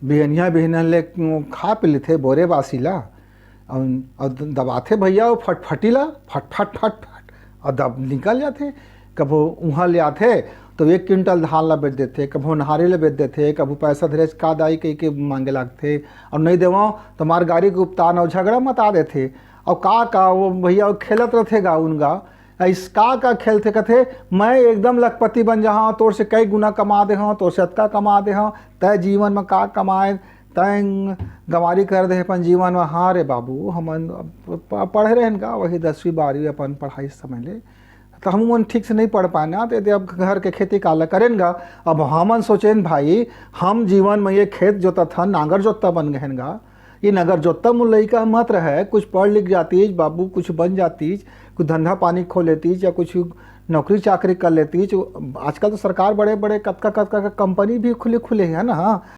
बिहनिया बिहनिया ले खा पी लेथे बोरे बासीला और दबाथे भैया वो फटफटीला फट फट फट फट और दब निकल जाते। कभो उहाँ ले आथे तो 1 क्विंटल धान ला बेच देते, कभो नहारी ले बेच देते, कभो पैसा धरेज का दाई कह के मांगे लागथे और नहीं देवो तो मार गाड़ी के उपतान और झगड़ा मता देथे। और का वो भैया खेलत रहते गा उनगा इस का खेलते कथे मैं एकदम लखपति बन जहाँ तोर से कई गुना कमा दे हूँ, तोर से अतका कमा दे हूँ, तय जीवन में का कमाए तय गंवारी कर दे अपन जीवन में। हाँ रे बाबू हमन पढ़े रहे का वही 10वीं 12वीं अपन पढ़ाई समय ले तो हम मन ठीक से नहीं पढ़ पाए ना, तो अब घर के खेती काला करेंगा। अब हमन सोचेन भाई हम जीवन में ये खेत जोता था नांगर जोता बन गए गा, ये नगर जोता मुल लइका मत रहे, कुछ पढ़ लिख जाती बाबू, कुछ बन जाती, कुछ धंधा पानी खोल लेती या कुछ नौकरी चाकरी कर लेती। आजकल तो सरकार बड़े बड़े कतका कंपनी भी खुले खुले हैं ना।